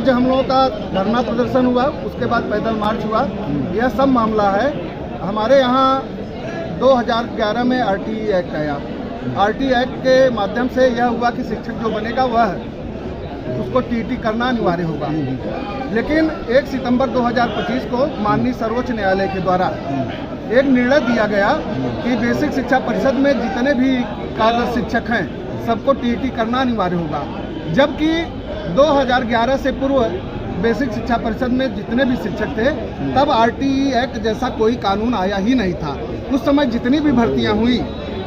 आज हम लोगों का धरना प्रदर्शन हुआ, उसके बाद पैदल मार्च हुआ। यह सब मामला है। हमारे यहाँ 2011 में RTE एक्ट आया। RTE एक्ट के माध्यम से यह हुआ कि शिक्षक जो बनेगा वह उसको TET करना अनिवार्य होगा। लेकिन 1 सितंबर 2025 को माननीय सर्वोच्च न्यायालय के द्वारा एक निर्णय दिया गया कि बेसिक शिक्षा परिषद में जितने भी कार्यरत शिक्षक हैं सबको TET करना अनिवार्य होगा। जबकि 2011 से पूर्व बेसिक शिक्षा परिषद में जितने भी शिक्षक थे तब RTE एक्ट जैसा कोई कानून आया ही नहीं था। उस समय जितनी भी भर्तियां हुई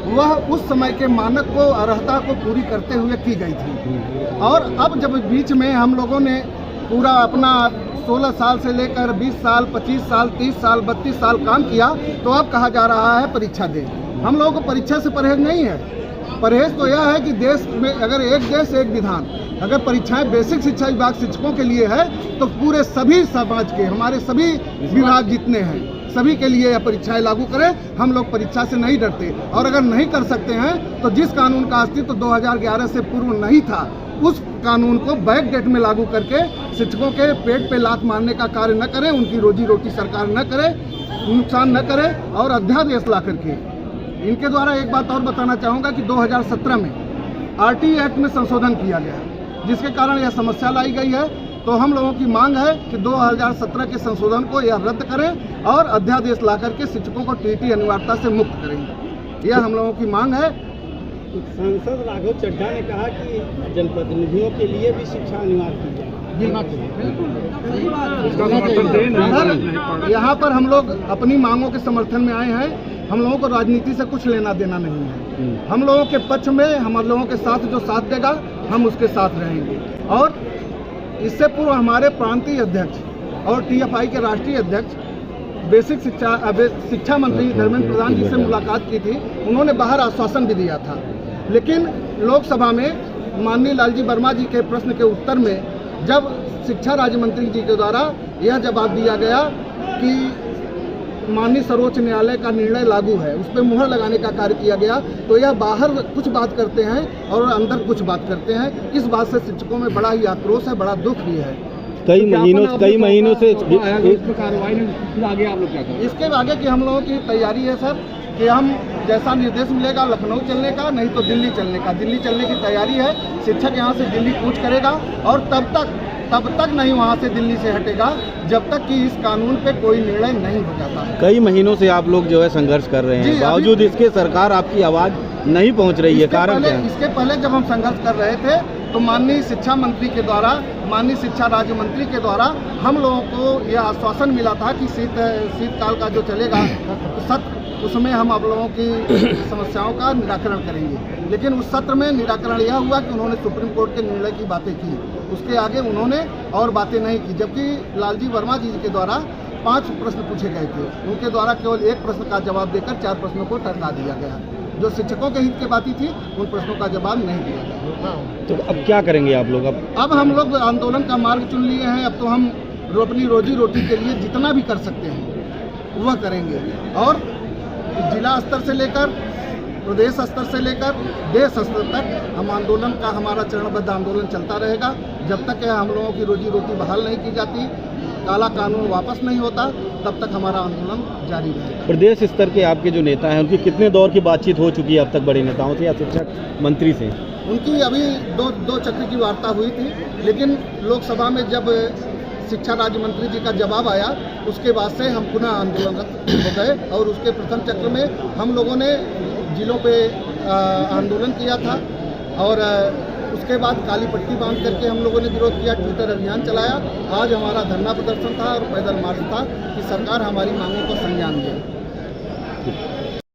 वह उस समय के मानक को, अर्हता को पूरी करते हुए की गई थी। और अब जब बीच में हम लोगों ने पूरा अपना 16 साल से लेकर 20 साल, 25 साल, 30 साल, 32 साल काम किया तो अब कहा जा रहा है परीक्षा दे। हम लोगों को परीक्षा से परहेज नहीं है। परहेज तो यह है कि देश में अगर एक देश एक विधान, अगर परीक्षाएं बेसिक शिक्षा विभाग शिक्षकों के लिए है तो पूरे सभी समाज के, हमारे सभी विभाग जितने हैं सभी के लिए यह परीक्षाएं लागू करें। हम लोग परीक्षा से नहीं डरते और अगर नहीं कर सकते हैं तो जिस कानून का अस्तित्व 2011 से पूर्व नहीं था उस कानून को बैक डेट में लागू करके शिक्षकों के पेट पे लात मारने का कार्य न करें, उनकी रोजी रोटी सरकार न करे, नुकसान न करे और अध्यादेश ला करके। इनके द्वारा एक बात और बताना चाहूँगा कि 2017 में RTE एक्ट में संशोधन किया गया जिसके कारण यह समस्या लाई गई है। तो हम लोगों की मांग है कि 2017 के संशोधन को यह रद्द करें और अध्यादेश ला करके शिक्षकों को TET अनिवार्यता से मुक्त करें। यह हम लोगों की मांग है। सांसद राघव चड्ढा ने कहा कि जनप्रतिनिधियों के लिए भी शिक्षा अनिवार्य की जाए। यहाँ पर हम लोग अपनी मांगों के समर्थन में आए हैं। हम लोगों को राजनीति से कुछ लेना देना नहीं है। हम लोगों के पक्ष में, हम लोगों के साथ जो साथ देगा हम उसके साथ रहेंगे। और इससे पूर्व हमारे प्रांतीय अध्यक्ष और TFI के राष्ट्रीय अध्यक्ष बेसिक शिक्षा मंत्री धर्मेंद्र प्रधान जी से मुलाकात की थी। उन्होंने बाहर आश्वासन भी दिया था, लेकिन लोकसभा में माननीय लालजी वर्मा जी के प्रश्न के उत्तर में जब शिक्षा राज्य मंत्री जी के द्वारा यह जवाब दिया गया कि माननीय सर्वोच्च न्यायालय का निर्णय लागू है, उस पर मुहर लगाने का कार्य किया गया, तो यह बाहर कुछ बात करते हैं और अंदर कुछ बात करते हैं। इस बात से शिक्षकों में बड़ा ही आक्रोश है, बड़ा दुख भी है। कई महीनों से कार्रवाई में आगे आप लोग क्या करें? इसके आगे की हम लोगों की तैयारी है सर कि हम जैसा निर्देश मिलेगा लखनऊ चलने का, नहीं तो दिल्ली चलने का। दिल्ली चलने की तैयारी है। शिक्षक यहाँ से दिल्ली कूच करेगा और तब तक नहीं वहाँ से दिल्ली से हटेगा जब तक कि इस कानून पे कोई निर्णय नहीं हो जाता। कई महीनों से आप लोग जो है संघर्ष कर रहे हैं, बावजूद इसके सरकार आपकी आवाज़ नहीं पहुँच रही है, कारण क्या है? इसके पहले जब हम संघर्ष कर रहे थे तो माननीय शिक्षा मंत्री के द्वारा, माननीय शिक्षा राज्य मंत्री के द्वारा हम लोगों को यह आश्वासन मिला था कि शीतकाल का जो चलेगा सत्र, उसमें हम आप लोगों की समस्याओं का निराकरण करेंगे। लेकिन उस सत्र में निराकरण यह हुआ कि उन्होंने सुप्रीम कोर्ट के निर्णय की बातें की, उसके आगे उन्होंने और बातें नहीं की। जबकि लालजी वर्मा जी के द्वारा 5 प्रश्न पूछे गए थे, उनके द्वारा केवल 1 प्रश्न का जवाब देकर 4 प्रश्नों को टरका दिया गया। जो शिक्षकों के हित की बातें थी उन प्रश्नों का जवाब नहीं दिया गया। तो अब क्या करेंगे आप लोग? अब हम लोग आंदोलन का मार्ग चुन लिए हैं। अब तो हम अपनी रोजी रोटी के लिए जितना भी कर सकते हैं वह करेंगे और जिला स्तर से लेकर प्रदेश स्तर से लेकर देश स्तर तक हम आंदोलन का, हमारा चरणबद्ध आंदोलन चलता रहेगा जब तक हम लोगों की रोजी रोटी बहाल नहीं की जाती, काला कानून वापस नहीं होता, तब तक हमारा आंदोलन जारी रहेगा। प्रदेश स्तर के आपके जो नेता हैं उनकी कितने दौर की बातचीत हो चुकी है अब तक बड़े नेताओं से या शिक्षक मंत्री से? उनकी अभी दो चक्र की वार्ता हुई थी, लेकिन लोकसभा में जब शिक्षा राज्य मंत्री जी का जवाब आया उसके बाद से हम पुनः आंदोलनरत हो गए और उसके प्रथम चक्र में हम लोगों ने जिलों पे आंदोलन किया था और उसके बाद काली पट्टी बांध करके हम लोगों ने विरोध किया, ट्विटर अभियान चलाया। आज हमारा धरना प्रदर्शन था और पैदल मार्च था कि सरकार हमारी मांगों को संज्ञान दे।